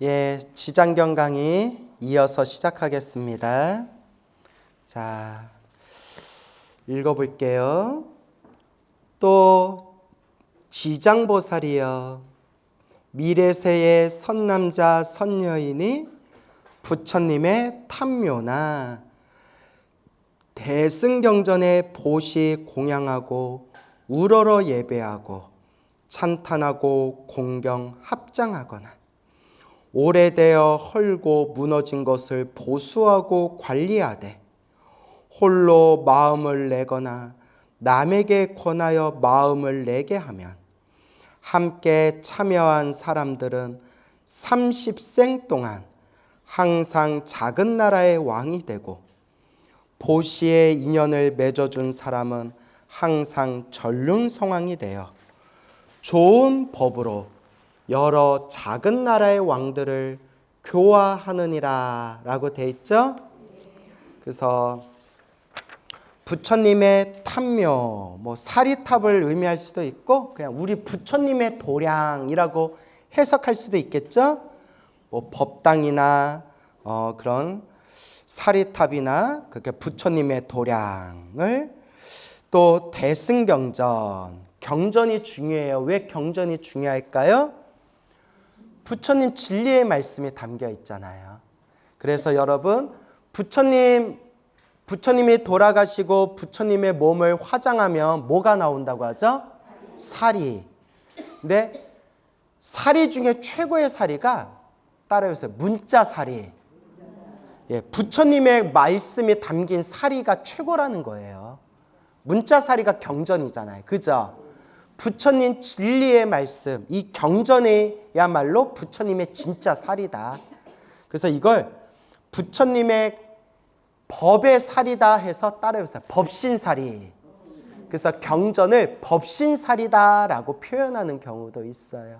예, 지장경 강의 이어서 시작하겠습니다. 자, 읽어볼게요. 또 지장보살이여, 미래세의 선남자 선여인이 부처님의 탐묘나 대승경전에 보시 공양하고 우러러 예배하고 찬탄하고 공경 합장하거나 오래되어 헐고 무너진 것을 보수하고 관리하되 홀로 마음을 내거나 남에게 권하여 마음을 내게 하면 함께 참여한 사람들은 30생 동안 항상 작은 나라의 왕이 되고 보시의 인연을 맺어준 사람은 항상 전륜성왕이 되어 좋은 법으로 여러 작은 나라의 왕들을 교화하느니라 라고 되어 있죠. 그래서 부처님의 탐묘, 사리탑을 의미할 수도 있고 그냥 우리 부처님의 도량이라고 해석할 수도 있겠죠. 법당이나 그런 사리탑이나 그렇게 부처님의 도량을, 또 대승경전, 경전이 중요해요. 왜 경전이 중요할까요? 부처님 진리의 말씀이 담겨 있잖아요. 그래서 여러분, 부처님이 돌아가시고 부처님의 몸을 화장하면 뭐가 나온다고 하죠? 사리. 근데 사리 중에 최고의 사리가 따라해보세요. 문자사리. 예, 부처님의 말씀이 담긴 사리가 최고라는 거예요. 문자사리가 경전이잖아요. 그죠? 부처님 진리의 말씀, 이 경전이야말로 부처님의 진짜 사리다. 그래서 이걸 부처님의 법의 사리다 해서 따라해보세요. 법신사리. 그래서 경전을 법신사리다라고 표현하는 경우도 있어요.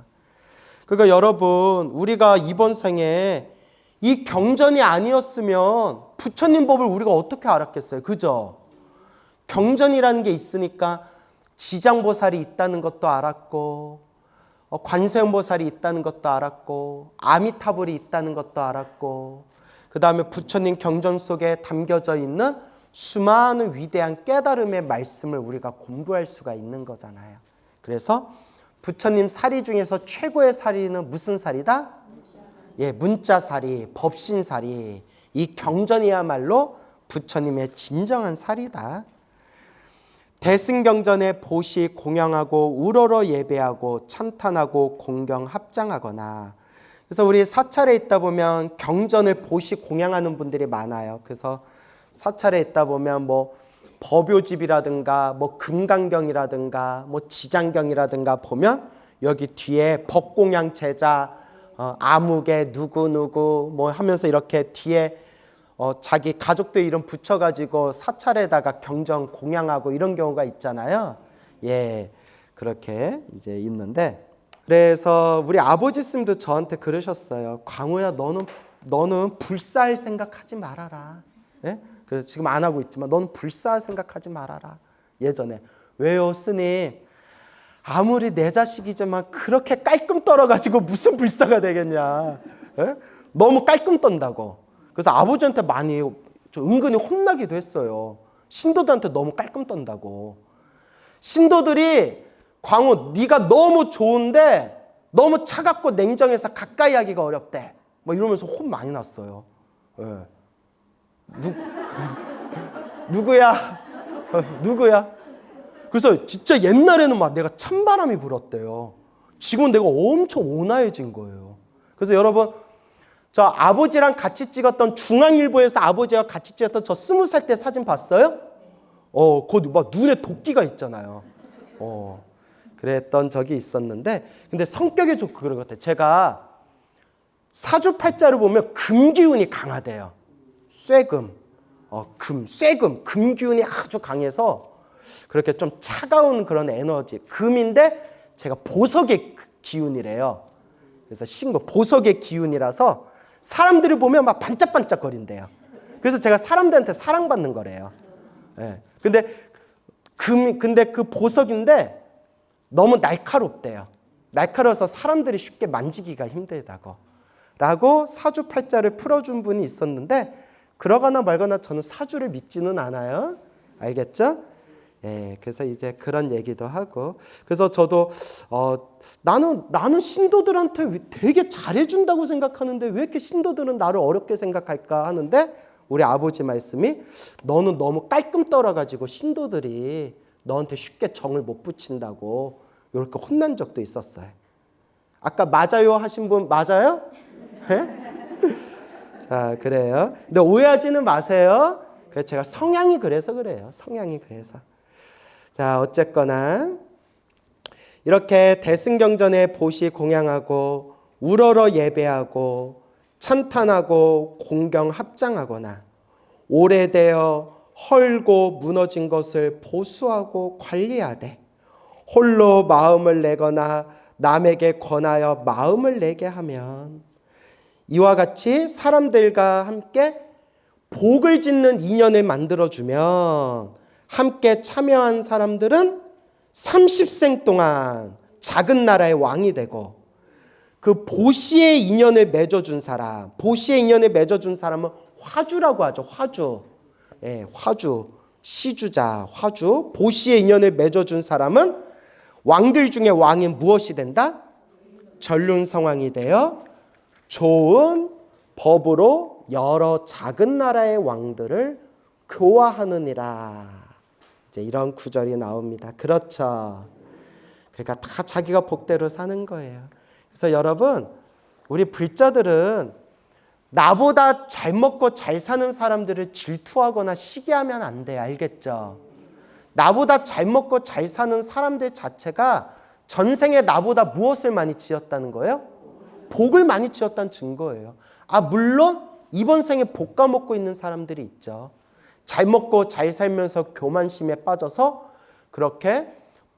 그러니까 여러분, 우리가 이번 생에 이 경전이 아니었으면 부처님 법을 우리가 어떻게 알았겠어요? 그죠? 경전이라는 게 있으니까 지장보살이 있다는 것도 알았고, 관세음보살이 있다는 것도 알았고, 아미타불이 있다는 것도 알았고, 그 다음에 부처님 경전 속에 담겨져 있는 수많은 위대한 깨달음의 말씀을 우리가 공부할 수가 있는 거잖아요. 그래서 부처님 사리 중에서 최고의 사리는 무슨 사리다? 예, 문자사리, 법신사리. 이 경전이야말로 부처님의 진정한 사리다. 대승경전에 보시 공양하고 우러러 예배하고 찬탄하고 공경 합장하거나. 그래서 우리 사찰에 있다 보면 경전을 보시 공양하는 분들이 많아요. 그래서 사찰에 있다 보면 법요집이라든가 금강경이라든가 지장경이라든가 보면 여기 뒤에 법공양 제자 아무개 누구누구 하면서 이렇게 뒤에 자기 가족들 이름 붙여가지고 사찰에다가 경전 공양하고 이런 경우가 있잖아요. 예, 그렇게 이제 있는데, 그래서 우리 아버지 스님도 저한테 그러셨어요. 광우야, 너는 불사할 생각하지 말아라. 예? 그래서 지금 안 하고 있지만 너는 불사할 생각하지 말아라. 예전에. 왜요, 스님? 아무리 내 자식이지만 그렇게 깔끔 떨어가지고 무슨 불사가 되겠냐. 예? 너무 깔끔 떤다고. 그래서 아버지한테 많이 은근히 혼나기도 했어요. 신도들한테 너무 깔끔 떤다고. 신도들이 광우, 네가 너무 좋은데 너무 차갑고 냉정해서 가까이 하기가 어렵대. 이러면서 혼 많이 났어요. 예. 누구야? 누구야? 그래서 진짜 옛날에는 내가 찬바람이 불었대요. 지금은 내가 엄청 온화해진 거예요. 그래서 여러분, 저 아버지랑 같이 찍었던, 중앙일보에서 아버지와 같이 찍었던 저 20살 때 사진 봤어요? 거기 눈에 도끼가 있잖아요. 그랬던 적이 있었는데, 근데 성격이 좀 그런 것 같아요. 제가 사주팔자를 보면 금기운이 강하대요. 쇠금, 금 기운이 아주 강해서 그렇게 좀 차가운 그런 에너지, 금인데 제가 보석의 기운이래요. 그래서 보석의 기운이라서 사람들이 보면 반짝반짝 거린대요. 그래서 제가 사람들한테 사랑받는 거래요. 예. 근데 그 보석인데 너무 날카롭대요. 날카로워서 사람들이 쉽게 만지기가 힘들다고. 라고 사주팔자를 풀어준 분이 있었는데 그러거나 말거나 저는 사주를 믿지는 않아요. 알겠죠? 예, 그래서 이제 그런 얘기도 하고 그래서 저도 나는 신도들한테 되게 잘해준다고 생각하는데 왜 이렇게 신도들은 나를 어렵게 생각할까 하는데 우리 아버지 말씀이 너는 너무 깔끔 떨어가지고 신도들이 너한테 쉽게 정을 못 붙인다고 이렇게 혼난 적도 있었어요. 아까 맞아요 하신 분 맞아요? 자, 그래요. 근데 오해하지는 마세요. 그래서 제가 성향이 그래서 그래요. 성향이 그래서. 자, 어쨌거나 이렇게 대승경전에 보시 공양하고 우러러 예배하고 찬탄하고 공경 합장하거나 오래되어 헐고 무너진 것을 보수하고 관리하되 홀로 마음을 내거나 남에게 권하여 마음을 내게 하면 이와 같이 사람들과 함께 복을 짓는 인연을 만들어주면 함께 참여한 사람들은 30생 동안 작은 나라의 왕이 되고 그 보시의 인연을 맺어준 사람, 보시의 인연을 맺어준 사람은 화주라고 하죠. 화주. 예, 화주. 시주자, 화주. 보시의 인연을 맺어준 사람은 왕들 중에 왕이 무엇이 된다? 전륜성왕이 되어 좋은 법으로 여러 작은 나라의 왕들을 교화하느니라. 이제 이런 구절이 나옵니다. 그렇죠. 그러니까 다 자기가 복대로 사는 거예요. 그래서 여러분, 우리 불자들은 나보다 잘 먹고 잘 사는 사람들을 질투하거나 시기하면 안 돼요. 알겠죠? 나보다 잘 먹고 잘 사는 사람들 자체가 전생에 나보다 무엇을 많이 지었다는 거예요? 복을 많이 지었다는 증거예요. 물론 이번 생에 복 까먹고 있는 사람들이 있죠. 잘 먹고 잘 살면서 교만심에 빠져서 그렇게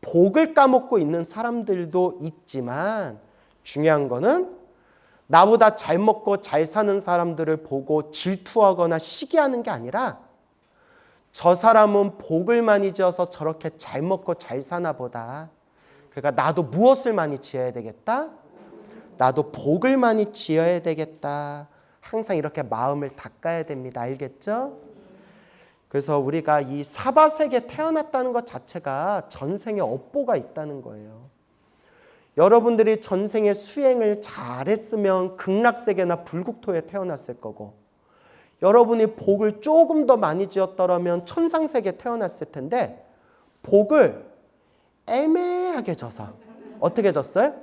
복을 까먹고 있는 사람들도 있지만 중요한 거는 나보다 잘 먹고 잘 사는 사람들을 보고 질투하거나 시기하는 게 아니라 저 사람은 복을 많이 지어서 저렇게 잘 먹고 잘 사나 보다. 그러니까 나도 무엇을 많이 지어야 되겠다? 나도 복을 많이 지어야 되겠다. 항상 이렇게 마음을 닦아야 됩니다. 알겠죠? 그래서 우리가 이 사바세계에 태어났다는 것 자체가 전생에 업보가 있다는 거예요. 여러분들이 전생에 수행을 잘했으면 극락세계나 불국토에 태어났을 거고 여러분이 복을 조금 더 많이 지었더라면 천상세계에 태어났을 텐데 복을 애매하게 져서 어떻게 졌어요?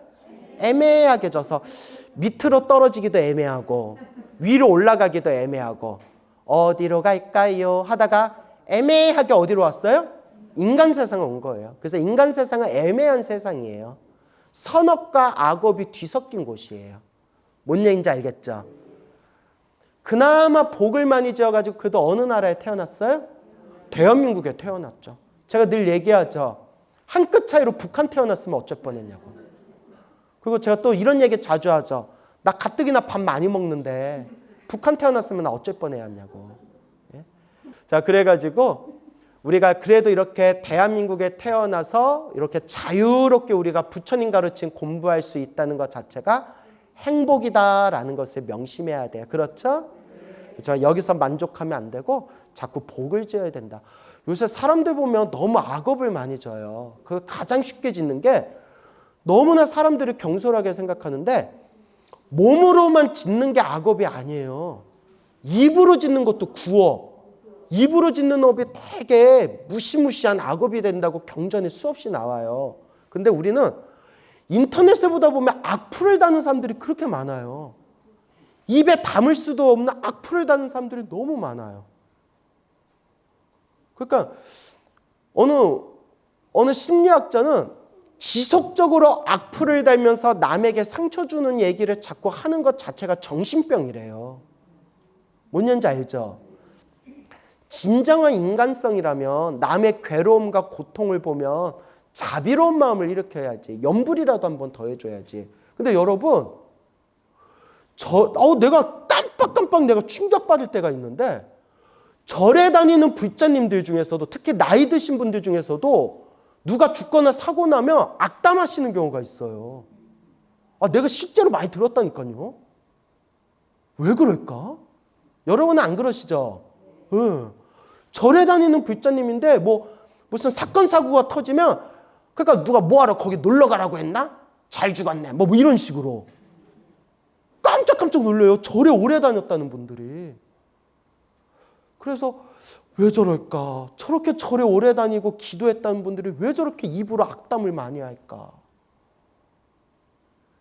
애매하게 져서 밑으로 떨어지기도 애매하고 위로 올라가기도 애매하고 어디로 갈까요? 하다가 애매하게 어디로 왔어요? 인간 세상에 온 거예요. 그래서 인간 세상은 애매한 세상이에요. 선업과 악업이 뒤섞인 곳이에요. 뭔 얘기인지 알겠죠? 그나마 복을 많이 지어가지고 그래도 어느 나라에 태어났어요? 대한민국에 태어났죠. 제가 늘 얘기하죠. 한 끗 차이로 북한 태어났으면 어쩔 뻔했냐고. 그리고 제가 또 이런 얘기 자주 하죠. 나 가뜩이나 밥 많이 먹는데 북한 태어났으면 나 어쩔 뻔했냐고. 예? 자, 그래가지고 우리가 그래도 이렇게 대한민국에 태어나서 이렇게 자유롭게 우리가 부처님 가르친 공부할 수 있다는 것 자체가 행복이다라는 것을 명심해야 돼요. 그렇죠? 그렇죠? 여기서 만족하면 안 되고 자꾸 복을 지어야 된다. 요새 사람들 보면 너무 악업을 많이 져요. 그 가장 쉽게 짓는 게 너무나 사람들이 경솔하게 생각하는데 몸으로만 짓는 게 악업이 아니에요. 입으로 짓는 것도 구업. 입으로 짓는 업이 되게 무시무시한 악업이 된다고 경전에 수없이 나와요. 근데 우리는 인터넷에 보다 보면 악플을 다는 사람들이 그렇게 많아요. 입에 담을 수도 없는 악플을 다는 사람들이 너무 많아요. 그러니까 어느 심리학자는 지속적으로 악플을 달면서 남에게 상처 주는 얘기를 자꾸 하는 것 자체가 정신병이래요. 뭔 얘기인지 알죠? 진정한 인간성이라면 남의 괴로움과 고통을 보면 자비로운 마음을 일으켜야지. 염불이라도 한번 더 해줘야지. 근데 여러분, 내가 깜빡깜빡 내가 충격받을 때가 있는데 절에 다니는 불자님들 중에서도 특히 나이 드신 분들 중에서도 누가 죽거나 사고 나면 악담하시는 경우가 있어요. 내가 실제로 많이 들었다니까요. 왜 그럴까? 여러분은 안 그러시죠? 절에 다니는 불자님인데 무슨 사건 사고가 터지면 그러니까 누가 뭐하러 거기 놀러 가라고 했나? 잘 죽었네. 뭐 이런 식으로 깜짝깜짝 놀래요. 절에 오래 다녔다는 분들이. 그래서 왜 저럴까? 저렇게 절에 오래 다니고 기도했다는 분들이 왜 저렇게 입으로 악담을 많이 할까?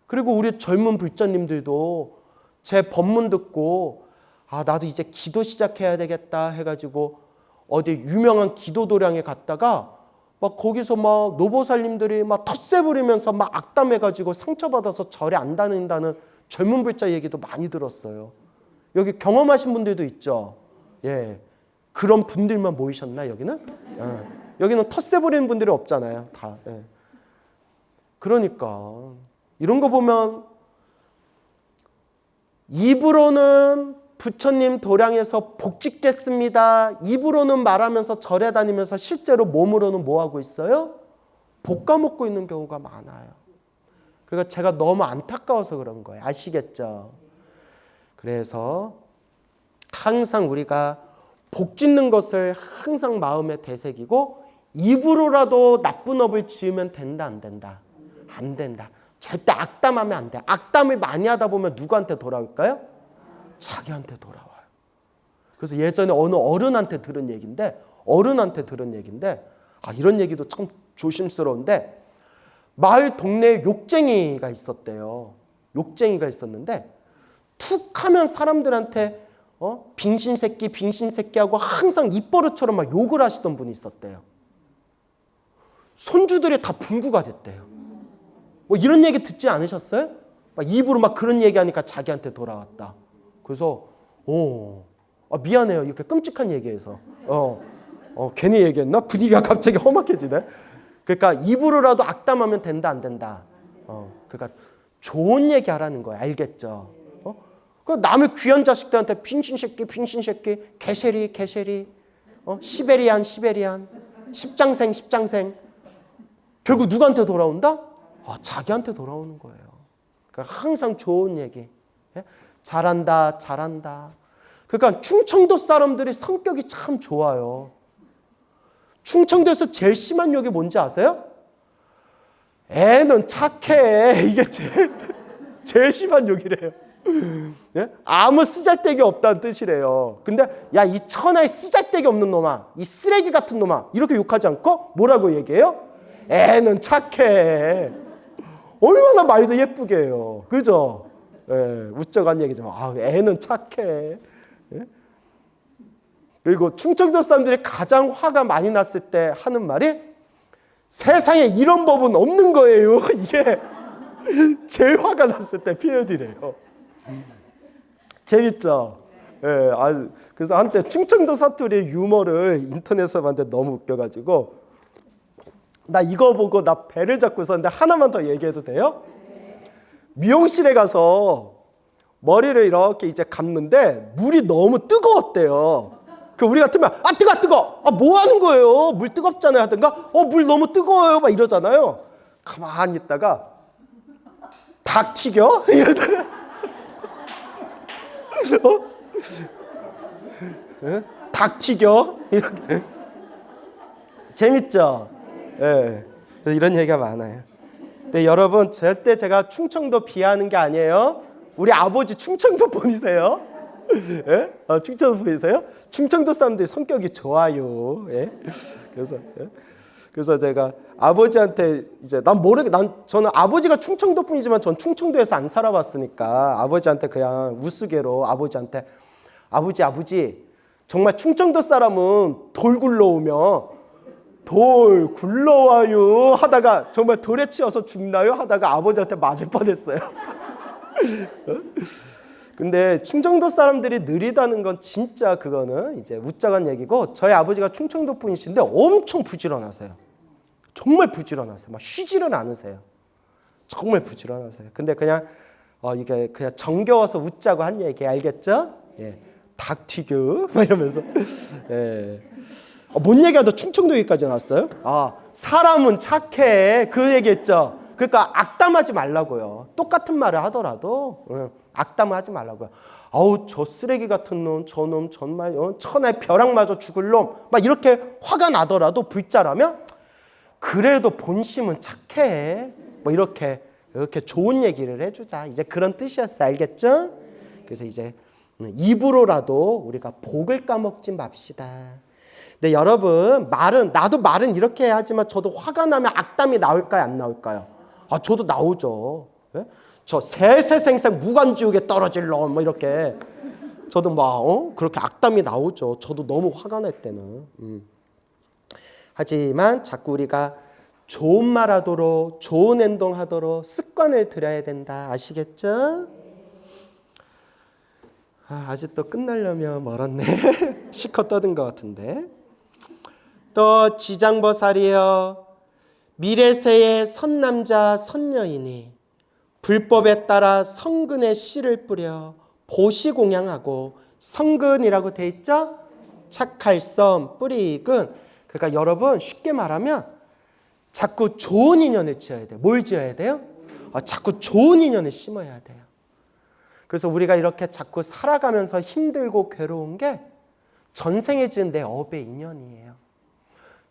그리고 우리 젊은 불자님들도 제 법문 듣고 나도 이제 기도 시작해야 되겠다 해가지고 어디 유명한 기도 도량에 갔다가 막 거기서 막 노보살님들이 막 텃세 부리면서 막 악담해가지고 상처받아서 절에 안 다닌다는 젊은 불자 얘기도 많이 들었어요. 여기 경험하신 분들도 있죠. 예, 그런 분들만 모이셨나 여기는? 여기는 텃세 부리는 분들이 없잖아요. 다. 예. 그러니까 이런 거 보면 입으로는 부처님 도량에서 복 짓겠습니다. 입으로는 말하면서 절에 다니면서 실제로 몸으로는 뭐 하고 있어요? 복 까먹고 있는 경우가 많아요. 그러니까 제가 너무 안타까워서 그런 거예요. 아시겠죠? 그래서 항상 우리가 복 짓는 것을 항상 마음에 되새기고 입으로라도 나쁜 업을 지으면 된다, 안 된다? 안 된다. 절대 악담하면 안 돼. 악담을 많이 하다 보면 누구한테 돌아올까요? 자기한테 돌아와요. 그래서 예전에 어느 어른한테 들은 얘기인데 이런 얘기도 참 조심스러운데 마을 동네에 욕쟁이가 있었대요. 욕쟁이가 있었는데 툭 하면 사람들한테 빙신새끼 하고 항상 입버릇처럼 막 욕을 하시던 분이 있었대요. 손주들이 다 불구가 됐대요. 이런 얘기 듣지 않으셨어요? 막 입으로 막 그런 얘기하니까 자기한테 돌아왔다. 그래서 미안해요. 이렇게 끔찍한 얘기해서 괜히 얘기했나? 분위기가 갑자기 험악해지네. 그러니까 입으로라도 악담하면 된다, 안 된다? 그러니까 좋은 얘기 하라는 거예요. 알겠죠? 그 남의 귀한 자식들한테 빙신새끼, 개세리, 시베리안, 십장생. 결국 누구한테 돌아온다? 자기한테 돌아오는 거예요. 그러니까 항상 좋은 얘기. 잘한다. 그러니까 충청도 사람들이 성격이 참 좋아요. 충청도에서 제일 심한 욕이 뭔지 아세요? 애는 착해. 이게 제일 심한 욕이래요. 아무 쓰잘데기 없다는 뜻이래요. 근데 야, 이 천하에 쓰잘데기 없는 놈아, 이 쓰레기 같은 놈아, 이렇게 욕하지 않고 뭐라고 얘기해요? 애는 착해. 얼마나 말도 예쁘게 해요. 그죠? 웃자간 얘기지만 애는 착해. 그리고 충청도 사람들이 가장 화가 많이 났을 때 하는 말이 세상에 이런 법은 없는 거예요. 이게 제일 화가 났을 때 표현이래요. 재밌죠? 그래서 한때 충청도 사투리의 유머를 인터넷에서 봤는데 너무 웃겨가지고 나 이거 보고 나 배를 잡고 있었는데 하나만 더 얘기해도 돼요? 미용실에 가서 머리를 이렇게 이제 감는데 물이 너무 뜨거웠대요. 그 우리 같으면 뜨거. 뭐 하는 거예요? 물 뜨겁잖아요 하든가 물 너무 뜨거워요 막 이러잖아요. 가만히 있다가 닭 튀겨? 이러다가 닭 튀겨? 이렇게 재밌죠? 이런 얘기가 많아요. 근데 여러분 절대 제가 충청도 비하하는 게 아니에요. 우리 아버지 충청도 분이세요. 충청도 분이세요? 충청도 사람들이 성격이 좋아요. 그래서 제가 아버지한테 이제 저는 아버지가 충청도 분이지만 전 충청도에서 안 살아봤으니까 아버지한테 그냥 우스개로 아버지한테 아버지 정말 충청도 사람은 돌 굴러오면 돌 굴러와요 하다가 정말 돌에 치여서 죽나요 하다가 아버지한테 맞을 뻔했어요. 근데 충청도 사람들이 느리다는 건 진짜 그거는 이제 웃자간 얘기고 저희 아버지가 충청도 분이신데 엄청 부지런하세요. 정말 부지런하세요. 막 쉬지를 않으세요. 정말 부지런하세요. 근데 그냥 이게 그냥 정겨워서 웃자고 한 얘기 알겠죠? 닭 튀겨 막 이러면서 뭔 얘기하다 충청도 얘기까지 나왔어요? 사람은 착해 그 얘기했죠. 그러니까 악담하지 말라고요. 똑같은 말을 하더라도 악담을 하지 말라고요. 아우 저 쓰레기 같은 놈, 저놈 정말 천하의 벼락 맞아 죽을 놈, 막 이렇게 화가 나더라도 불자라면 그래도 본심은 착해. 뭐 이렇게 좋은 얘기를 해주자. 이제 그런 뜻이었어요. 알겠죠? 그래서 이제 입으로라도 우리가 복을 까먹지 맙시다. 근데 여러분 나도 말은 이렇게 하지만 저도 화가 나면 악담이 나올까요? 안 나올까요? 아 저도 나오죠. 예? 저 세세생생 무간지옥에 떨어질 놈 뭐 이렇게 저도 막 그렇게 악담이 나오죠. 저도 너무 화가 날 때는. 하지만 자꾸 우리가 좋은 말 하도록 좋은 행동하도록 습관을 들여야 된다. 아시겠죠? 아직도 끝나려면 멀었네. 실컷 떠든 것 같은데. 또 지장보살이여 미래세의 선남자 선녀이니 불법에 따라 성근에 씨를 뿌려 보시공양하고 성근이라고 돼 있죠? 착할섬 뿌리근. 그러니까 여러분 쉽게 말하면 자꾸 좋은 인연을 지어야 돼요. 뭘 지어야 돼요? 자꾸 좋은 인연을 심어야 돼요. 그래서 우리가 이렇게 자꾸 살아가면서 힘들고 괴로운 게 전생에 지은 내 업의 인연이에요.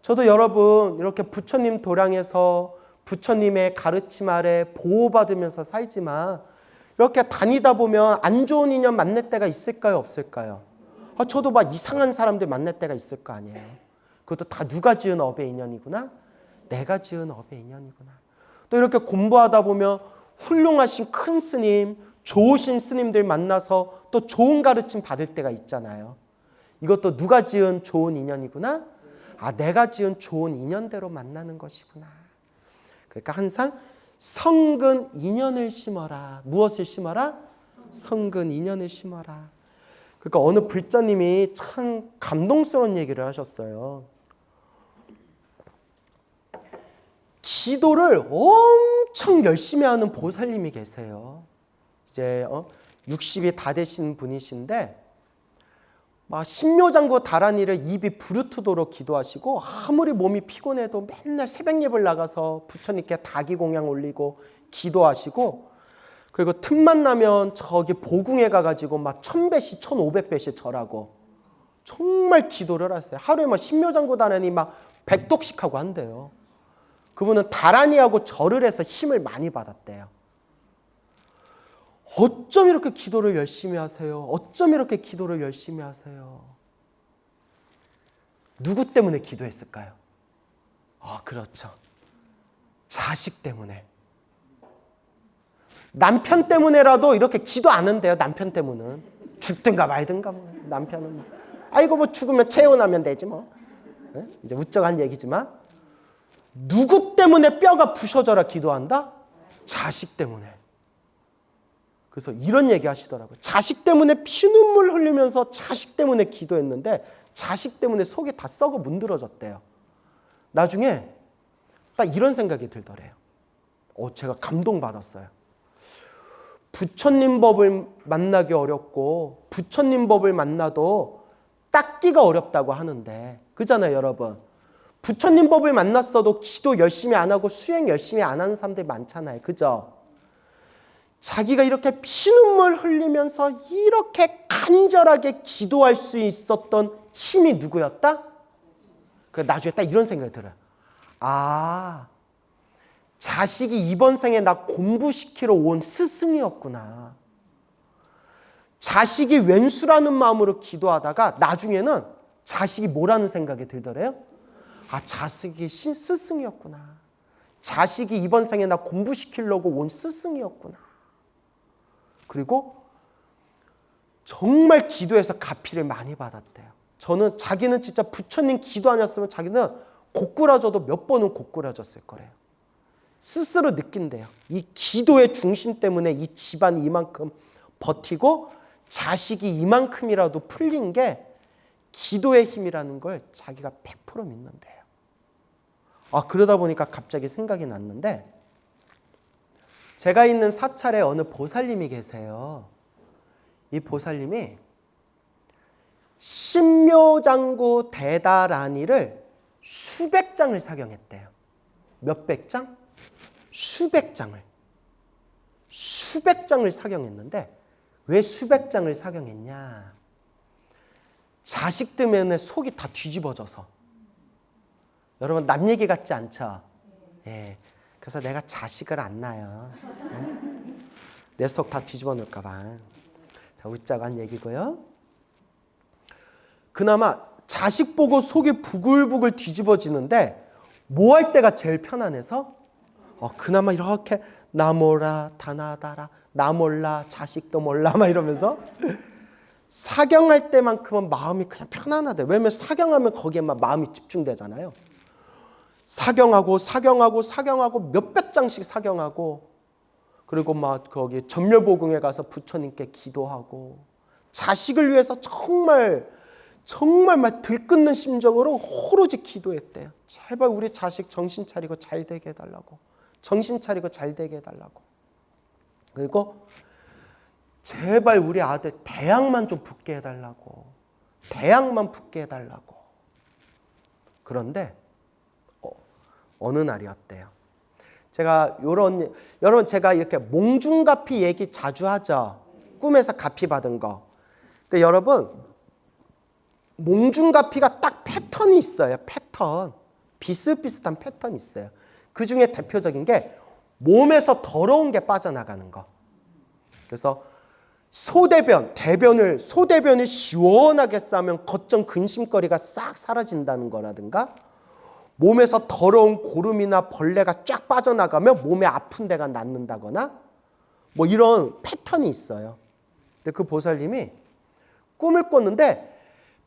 저도 여러분 이렇게 부처님 도량에서 부처님의 가르침 아래 보호받으면서 살지만 이렇게 다니다 보면 안 좋은 인연 만날 때가 있을까요? 없을까요? 저도 막 이상한 사람들 만날 때가 있을 거 아니에요. 그것도 다 누가 지은 업의 인연이구나? 내가 지은 업의 인연이구나. 또 이렇게 공부하다 보면 훌륭하신 큰 스님, 좋으신 스님들 만나서 또 좋은 가르침 받을 때가 있잖아요. 이것도 누가 지은 좋은 인연이구나? 내가 지은 좋은 인연대로 만나는 것이구나. 그러니까 항상 성근 인연을 심어라. 무엇을 심어라? 성근 인연을 심어라. 그러니까 어느 불자님이 참 감동스러운 얘기를 하셨어요. 기도를 엄청 열심히 하는 보살님이 계세요. 이제 60이 다 되신 분이신데 막 신묘장구 다란이를 입이 부르트도록 기도하시고 아무리 몸이 피곤해도 맨날 새벽 예불 나가서 부처님께 다기공양 올리고 기도하시고 그리고 틈만 나면 저기 보궁에 가가지고 막 1000배씩 1500배씩 절하고 정말 기도를 하세요. 하루에 막 신묘장구 다란이 막 100독씩 하고 한대요. 그분은 다란이하고 절을 해서 힘을 많이 받았대요. 어쩜 이렇게 기도를 열심히 하세요? 어쩜 이렇게 기도를 열심히 하세요? 누구 때문에 기도했을까요? 그렇죠. 자식 때문에. 남편 때문에라도 이렇게 기도 안 한대요. 남편 때문은. 죽든가 말든가 뭐. 남편은 뭐. 아이고 뭐 죽으면 체온하면 되지 뭐. 이제 우쩍한 얘기지만 누구 때문에 뼈가 부셔져라 기도한다? 자식 때문에. 그래서 이런 얘기 하시더라고요. 자식 때문에 피눈물 흘리면서 자식 때문에 기도했는데 자식 때문에 속이 다 썩어 문드러졌대요. 나중에 딱 이런 생각이 들더래요. 제가 감동받았어요. 부처님 법을 만나기 어렵고 부처님 법을 만나도 닦기가 어렵다고 하는데 그잖아요 여러분. 부처님 법을 만났어도 기도 열심히 안 하고 수행 열심히 안 하는 사람들 많잖아요. 그죠? 자기가 이렇게 피눈물 흘리면서 이렇게 간절하게 기도할 수 있었던 힘이 누구였다? 나중에 딱 이런 생각이 들어요. 자식이 이번 생에 나 공부시키러 온 스승이었구나. 자식이 왼수라는 마음으로 기도하다가 나중에는 자식이 뭐라는 생각이 들더래요? 자식이 스승이었구나. 자식이 이번 생에 나 공부시키려고 온 스승이었구나. 그리고 정말 기도해서 가피를 많이 받았대요. 자기는 진짜 부처님 기도 아니었으면 자기는 고꾸라져도 몇 번은 고꾸라졌을 거래요. 스스로 느낀대요. 이 기도의 중심 때문에 이 집안이 이만큼 버티고 자식이 이만큼이라도 풀린 게 기도의 힘이라는 걸 자기가 100% 믿는데요. 그러다 보니까 갑자기 생각이 났는데 제가 있는 사찰에 어느 보살님이 계세요. 이 보살님이 신묘장구 대다란이를 수백 장을 사경했대요. 몇백 장? 수백 장을. 수백 장을 사경했는데 왜 수백 장을 사경했냐? 자식 때문에 속이 다 뒤집어져서. 여러분 남 얘기 같지 않죠? 예. 그래서 내가 자식을 안 낳아요. 예? 내 속 다 뒤집어 놓을까 봐. 자, 웃자고 한 얘기고요. 그나마 자식 보고 속이 부글부글 뒤집어지는데 뭐 할 때가 제일 편안해서? 그나마 이렇게 나 몰라 다 나다라 나 몰라 자식도 몰라 막 이러면서 사경할 때만큼은 마음이 그냥 편안하대. 왜냐면 사경하면 거기에만 마음이 집중되잖아요. 사경하고 몇백 장씩 사경하고 그리고 막 거기 전멸보궁에 가서 부처님께 기도하고 자식을 위해서 정말 막 들끓는 심정으로 오로지 기도했대요. 제발 우리 자식 정신 차리고 잘 되게 해달라고. 정신 차리고 잘 되게 해달라고. 그리고 제발 우리 아들 대학만 좀 붙게 해달라고. 대학만 붙게 해달라고. 그런데 어느 날이었대요. 여러분 제가 이렇게 몽중가피 얘기 자주 하죠. 꿈에서 가피 받은 거. 근데 여러분 몽중가피가 딱 패턴이 있어요. 패턴. 비슷비슷한 패턴이 있어요. 그 중에 대표적인 게 몸에서 더러운 게 빠져나가는 거. 그래서 소대변을 시원하게 싸면 걷정 근심거리가 싹 사라진다는 거라든가 몸에서 더러운 고름이나 벌레가 쫙 빠져나가면 몸에 아픈 데가 낫는다거나 뭐 이런 패턴이 있어요. 근데 그 보살님이 꿈을 꿨는데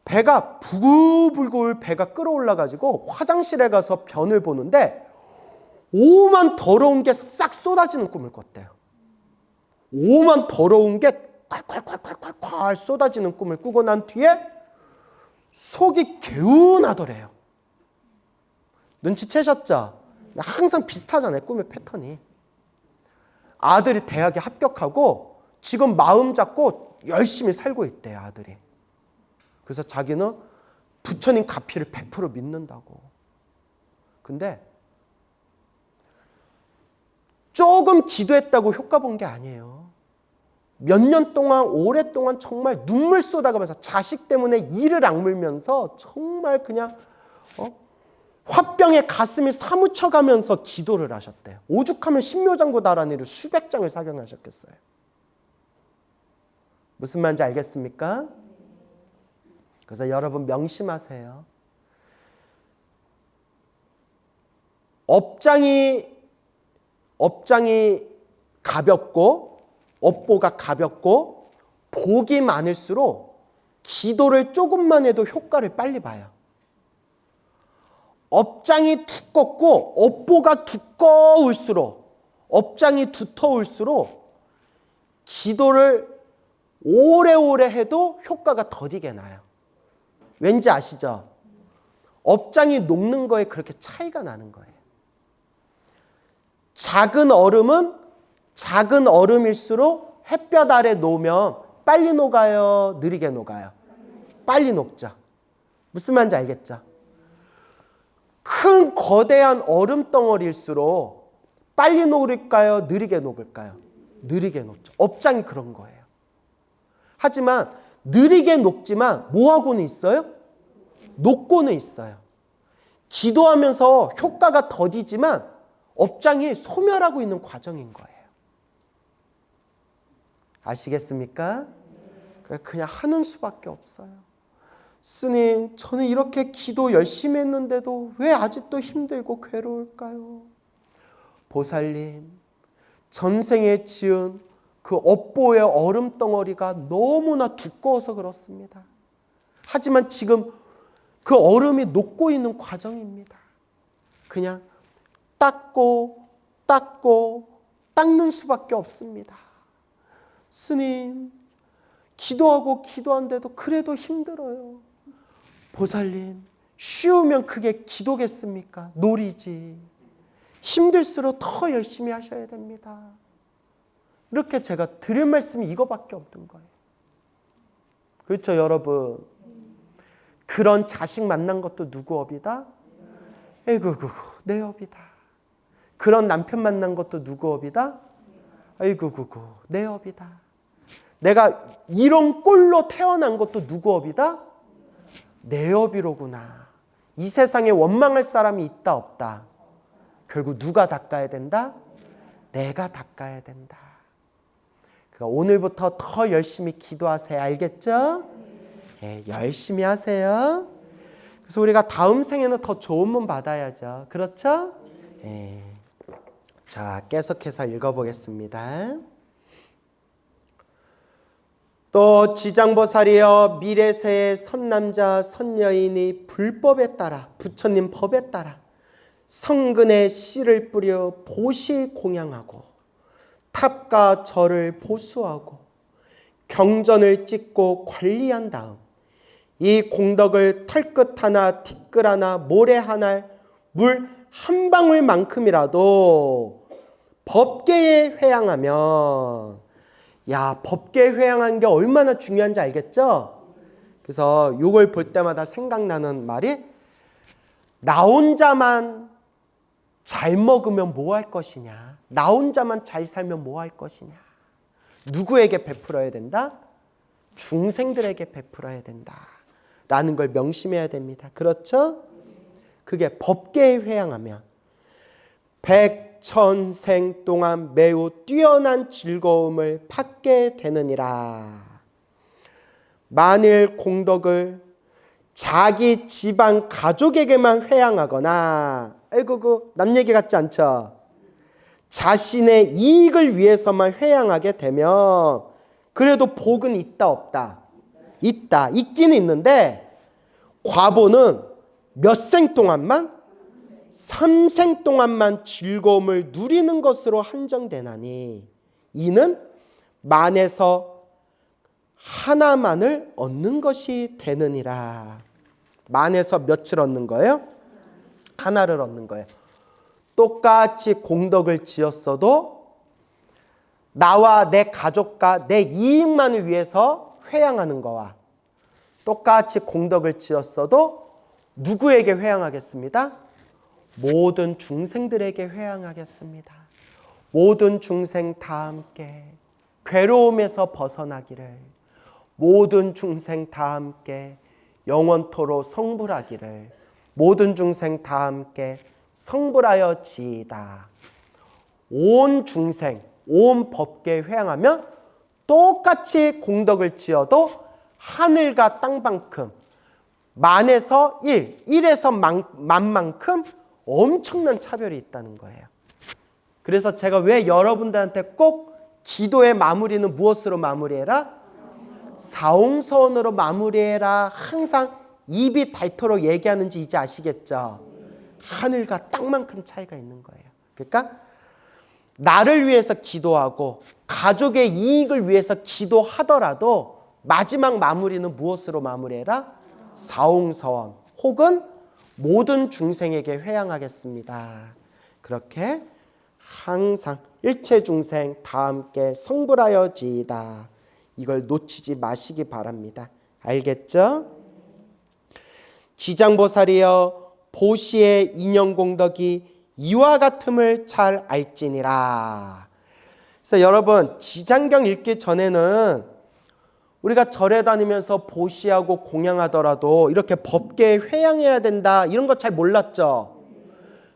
배가 부글부글 배가 끓어올라가지고 화장실에 가서 변을 보는데 오만 더러운 게 싹 쏟아지는 꿈을 꿨대요. 오만 더러운 게 콸콸콸콸콸 쏟아지는 꿈을 꾸고 난 뒤에 속이 개운하더래요. 눈치채셨죠? 항상 비슷하잖아요. 꿈의 패턴이. 아들이 대학에 합격하고 지금 마음 잡고 열심히 살고 있대요. 아들이. 그래서 자기는 부처님 가피를 100% 믿는다고. 근데 조금 기도했다고 효과 본 게 아니에요. 몇 년 동안 오랫동안 정말 눈물 쏟아가면서 자식 때문에 이를 악물면서 정말 그냥 화병에 가슴이 사무쳐가면서 기도를 하셨대요. 오죽하면 신묘장구 다라니를 수백 장을 사경하셨겠어요. 무슨 말인지 알겠습니까? 그래서 여러분 명심하세요. 업장이 가볍고 업보가 가볍고 복이 많을수록 기도를 조금만 해도 효과를 빨리 봐요. 업장이 두껍고 업보가 업장이 두터울수록 기도를 오래오래 해도 효과가 더디게 나요. 왠지 아시죠? 업장이 녹는 거에 그렇게 차이가 나는 거예요. 작은 얼음일수록 햇볕 아래 놓으면 빨리 녹아요? 느리게 녹아요? 빨리 녹죠. 무슨 말인지 알겠죠? 큰 거대한 얼음 덩어리일수록 빨리 녹을까요? 느리게 녹을까요? 느리게 녹죠. 업장이 그런 거예요. 하지만 느리게 녹지만 뭐하고는 있어요? 녹고는 있어요. 기도하면서 효과가 더디지만 업장이 소멸하고 있는 과정인 거예요. 아시겠습니까? 그냥 하는 수밖에 없어요. 스님, 저는 이렇게 기도 열심히 했는데도 왜 아직도 힘들고 괴로울까요? 보살님, 전생에 지은 그 업보의 얼음 덩어리가 너무나 두꺼워서 그렇습니다. 하지만 지금 그 얼음이 녹고 있는 과정입니다. 그냥 닦고 닦는 수밖에 없습니다. 스님, 기도하는데도 그래도 힘들어요. 보살님, 쉬우면 그게 기도겠습니까? 놀이지. 힘들수록 더 열심히 하셔야 됩니다. 이렇게 제가 드릴 말씀이 이거밖에 없는 거예요. 그렇죠, 여러분? 그런 자식 만난 것도 누구 업이다? 에이구, 내 업이다. 그런 남편 만난 것도 누구 업이다? 아이고, 내 업이다. 내가 이런 꼴로 태어난 것도 누구 업이다? 내 업이로구나. 이 세상에 원망할 사람이 있다 없다. 결국 누가 닦아야 된다? 내가 닦아야 된다. 그러니까 오늘부터 더 열심히 기도하세요. 알겠죠? 네, 열심히 하세요. 그래서 우리가 다음 생에는 더 좋은 문 받아야죠. 그렇죠? 네. 자, 계속해서 읽어보겠습니다. 또 지장보살이여 미래세의 선남자 선여인이 불법에 따라 부처님 법에 따라 성근에 씨를 뿌려 보시 공양하고 탑과 절을 보수하고 경전을 찍고 관리한 다음 이 공덕을 털끝 하나 티끌 하나 모래 하나 물 한 방울만큼이라도 법계에 회양하면, 야, 법계에 회양한 게 얼마나 중요한지 알겠죠? 그래서 이걸 볼 때마다 생각나는 말이, 나 혼자만 잘 먹으면 뭐 할 것이냐, 나 혼자만 잘 살면 뭐 할 것이냐. 누구에게 베풀어야 된다? 중생들에게 베풀어야 된다 라는 걸 명심해야 됩니다. 그렇죠? 그게 법계에 회양하면 백천생 동안 매우 뛰어난 즐거움을 받게 되느니라. 만일 공덕을 자기 집안 가족에게만 회양하거나, 아이고 남 얘기 같지 않죠? 자신의 이익을 위해서만 회양하게 되면 그래도 복은 있다 없다? 있다. 있기는 있는데 과보는 몇 생 동안만? 3생 동안만 즐거움을 누리는 것으로 한정되나니 이는 만에서 하나만을 얻는 것이 되느니라. 만에서 몇을 얻는 거예요? 하나를 얻는 거예요. 똑같이 공덕을 지었어도 나와 내 가족과 내 이익만을 위해서 회양하는 거와 똑같이 공덕을 지었어도 누구에게 회양하겠습니다? 모든 중생들에게 회양하겠습니다. 모든 중생 다 함께 괴로움에서 벗어나기를, 모든 중생 다 함께 영원토록 성불하기를, 모든 중생 다 함께 성불하여 지이다. 온 중생, 온 법계에 회양하면 똑같이 공덕을 지어도 하늘과 땅만큼, 만에서 1에서 만만큼 엄청난 차별이 있다는 거예요. 그래서 제가 왜 여러분들한테 꼭 기도의 마무리는 무엇으로 마무리해라? 사옹서원으로 마무리해라 항상 입이 닳도록 얘기하는지 이제 아시겠죠? 하늘과 땅만큼 차이가 있는 거예요. 그러니까 나를 위해서 기도하고 가족의 이익을 위해서 기도하더라도 마지막 마무리는 무엇으로 마무리해라? 사옹서원 혹은 모든 중생에게 회양하겠습니다. 그렇게 항상 일체 중생 다 함께 성불하여 지이다. 이걸 놓치지 마시기 바랍니다. 알겠죠? 지장보살이여 보시의 인연공덕이 이와 같음을 잘 알지니라. 그래서 여러분 지장경 읽기 전에는 우리가 절에 다니면서 보시하고 공양하더라도 이렇게 법계에 회양해야 된다 이런 거 잘 몰랐죠.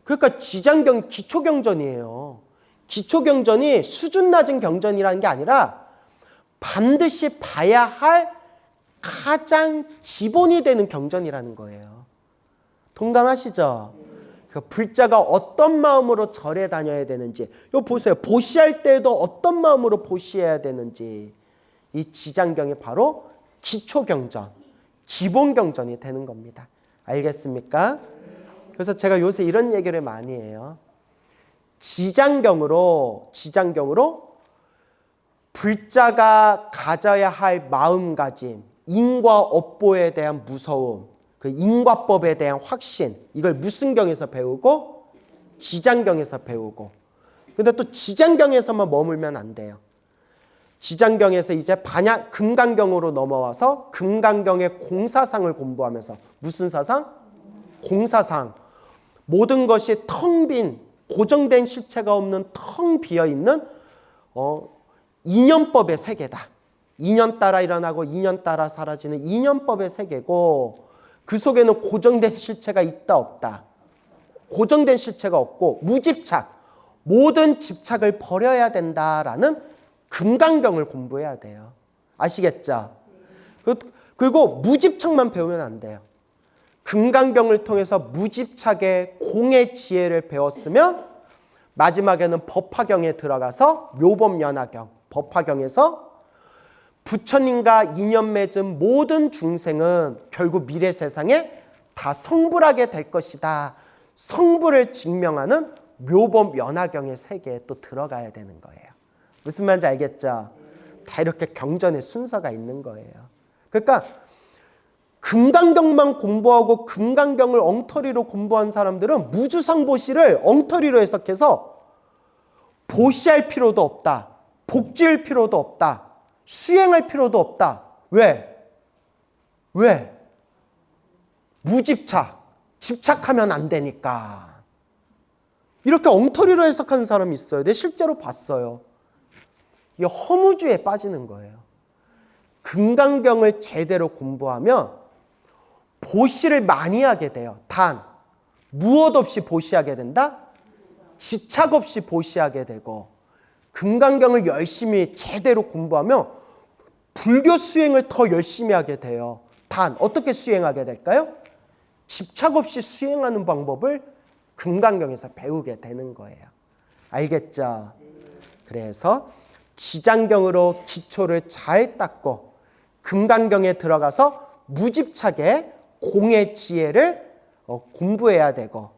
그러니까 지장경이 기초경전이에요. 기초경전이 수준 낮은 경전이라는 게 아니라 반드시 봐야 할 가장 기본이 되는 경전이라는 거예요. 동감하시죠? 그 불자가 어떤 마음으로 절에 다녀야 되는지, 이거 보세요. 보시할 때에도 어떤 마음으로 보시해야 되는지, 이 지장경이 바로 기초경전, 기본경전이 되는 겁니다. 알겠습니까? 그래서 제가 요새 이런 얘기를 많이 해요. 지장경으로 불자가 가져야 할 마음가짐, 인과 업보에 대한 무서움, 그 인과법에 대한 확신, 이걸 무슨 경에서 배우고? 지장경에서 배우고. 근데 또 지장경에서만 머물면 안 돼요. 지장경에서 이제 금강경으로 넘어와서 금강경의 공사상을 공부하면서, 무슨 사상? 공사상. 모든 것이 텅 빈, 고정된 실체가 없는 텅 비어있는 인연법의 세계다. 인연 따라 일어나고 인연 따라 사라지는 인연법의 세계고, 그 속에는 고정된 실체가 있다 없다. 고정된 실체가 없고 무집착, 모든 집착을 버려야 된다라는 금강경을 공부해야 돼요. 아시겠죠? 그리고 무집착만 배우면 안 돼요. 금강경을 통해서 무집착의 공의 지혜를 배웠으면 마지막에는 법화경에 들어가서 묘법연화경, 법화경에서 부처님과 인연 맺은 모든 중생은 결국 미래 세상에 다 성불하게 될 것이다. 성불을 증명하는 묘법연화경의 세계에 또 들어가야 되는 거예요. 무슨 말인지 알겠죠? 다 이렇게 경전의 순서가 있는 거예요. 그러니까 금강경만 공부하고 금강경을 엉터리로 공부한 사람들은 무주상보시를 엉터리로 해석해서 보시할 필요도 없다. 복지할 필요도 없다. 수행할 필요도 없다. 왜? 무집착. 집착하면 안 되니까. 이렇게 엉터리로 해석하는 사람이 있어요. 내가 실제로 봤어요. 이 허무주의에 빠지는 거예요. 금강경을 제대로 공부하면 보시를 많이 하게 돼요. 단, 무엇 없이 보시하게 된다? 지착 없이 보시하게 되고, 금강경을 열심히 제대로 공부하면 불교 수행을 더 열심히 하게 돼요. 단, 어떻게 수행하게 될까요? 집착 없이 수행하는 방법을 금강경에서 배우게 되는 거예요. 알겠죠? 그래서 지장경으로 기초를 잘 닦고 금강경에 들어가서 무집착의 공의 지혜를 공부해야 되고,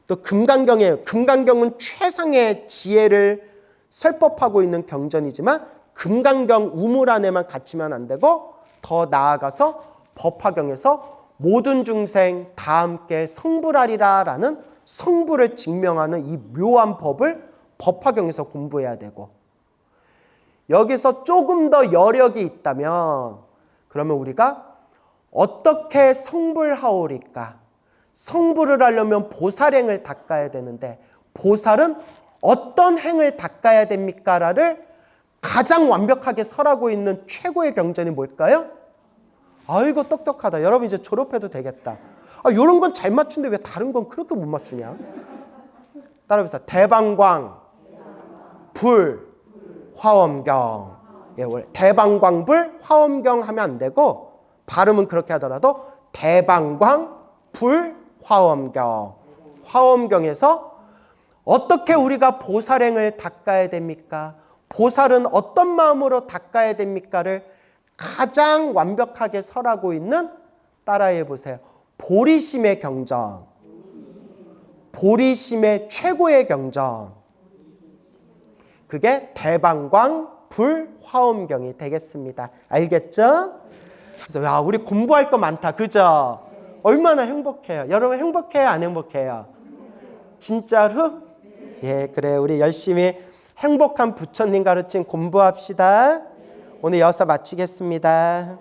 또 금강경은 최상의 지혜를 설법하고 있는 경전이지만 금강경 우물 안에만 갇히면 안 되고, 더 나아가서 법화경에서 모든 중생 다 함께 성불하리라 라는 성불을 증명하는 이 묘한 법을 법화경에서 공부해야 되고, 여기서 조금 더 여력이 있다면 그러면 우리가 어떻게 성불하오리까? 성불을 하려면 보살행을 닦아야 되는데 보살은 어떤 행을 닦아야 됩니까? 라를 가장 완벽하게 설하고 있는 최고의 경전이 뭘까요? 아이고 똑똑하다. 여러분 이제 졸업해도 되겠다. 이런 건 잘 맞춘데 왜 다른 건 그렇게 못 맞추냐? 따라해보세요. 대방광, 불, 화엄경. 예, 원래 대방광, 불, 화엄경 하면 안 되고 발음은 그렇게 하더라도 대방광, 불, 화엄경. 화엄경에서 어떻게 우리가 보살행을 닦아야 됩니까? 보살은 어떤 마음으로 닦아야 됩니까를 가장 완벽하게 설하고 있는, 따라해 보세요. 보리심의 경전. 보리심의 최고의 경전. 그게 대방광 불화엄경이 되겠습니다. 알겠죠? 그래서 야, 우리 공부할 거 많다. 그죠? 얼마나 행복해요. 여러분 행복해요? 안 행복해요? 진짜로? 예, 그래. 우리 열심히 행복한 부처님 가르침 공부합시다. 오늘 여기서 마치겠습니다.